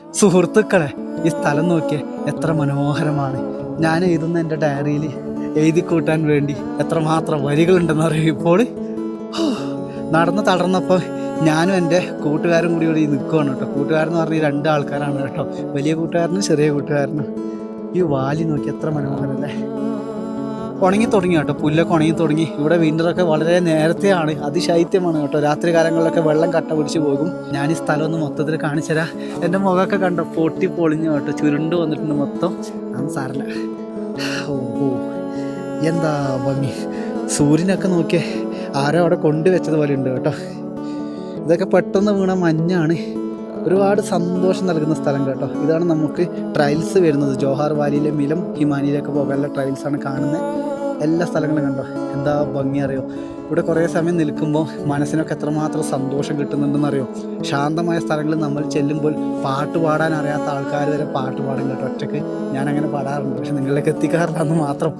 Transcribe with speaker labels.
Speaker 1: സുഹൃത്തുക്കളെ, ഈ സ്ഥലം നോക്കിയേ എത്ര മനോഹരമാണ്. ഞാൻ എഴുതുന്ന എൻ്റെ ഡയറിയിൽ എഴുതി കൂട്ടാൻ വേണ്ടി എത്രമാത്രം വരികളുണ്ടെന്ന് അറിയും. ഇപ്പോൾ നടന്ന് തളർന്നപ്പോൾ ഞാനും എൻ്റെ കൂട്ടുകാരും കൂടി ഇവിടെ നിൽക്കുകയാണ് കേട്ടോ. കൂട്ടുകാരെന്ന് പറഞ്ഞാൽ രണ്ട് ആൾക്കാരാണ് കേട്ടോ, വലിയ കൂട്ടുകാരനും ചെറിയ കൂട്ടുകാരനും. ഈ വാലി നോക്കി എത്ര മനോഹരമല്ലേ. ഉണങ്ങി തുടങ്ങി കേട്ടോ, പുല്ലൊക്കെ ഉണങ്ങി തുടങ്ങി. ഇവിടെ വിൻ്ററൊക്കെ വളരെ നേരത്തെയാണ്, അതിശൈത്യമാണ് കേട്ടോ. രാത്രി കാലങ്ങളിലൊക്കെ വെള്ളം കട്ട പിടിച്ച് പോകും. ഞാൻ ഈ സ്ഥലം ഒന്ന് മൊത്തത്തിൽ കാണിച്ചു തരാം. എൻ്റെ മുഖമൊക്കെ കണ്ടോ, പൊട്ടി പൊളിഞ്ഞു കേട്ടോ, ചുരുണ്ട് വന്നിട്ടുണ്ട് മൊത്തം. അതൊന്നും സാരല്ല. ഓ എന്താ ഭംഗി. സൂര്യനൊക്കെ നോക്കിയേ, ആരോ അവിടെ കൊണ്ടുവച്ചതുപോലെ ഉണ്ട് കേട്ടോ. ഇതൊക്കെ പെട്ടെന്ന് വീണ മഞ്ഞാണ്. ഒരുപാട് സന്തോഷം നൽകുന്ന സ്ഥലം കേട്ടോ. ഇതാണ് നമുക്ക് ട്രയൽസ് വരുന്നത്. ജോഹാർ വാലിയിലെ മിലം ഹിമാനിയിലേക്ക് പോകാനുള്ള ട്രയൽസാണ് കാണുന്നത്. എല്ലാ സ്ഥലങ്ങളും കണ്ടോ, എന്താ ഭംഗി അറിയോ. ഇവിടെ കുറേ സമയം നിൽക്കുമ്പോൾ മനസ്സിനൊക്കെ എത്രമാത്രം സന്തോഷം കിട്ടുന്നുണ്ടെന്നറിയോ. ശാന്തമായ സ്ഥലങ്ങളിൽ നമ്മൾ ചെല്ലുമ്പോൾ പാട്ട് പാടാൻ അറിയാത്ത ആൾക്കാർ വരെ പാട്ട് പാടും കേട്ടോ ഒറ്റയ്ക്ക്. ഞാനങ്ങനെ പാടാറുണ്ട്, പക്ഷെ നിങ്ങളിലേക്ക് എത്തിക്കാറില്ല എന്ന് മാത്രം.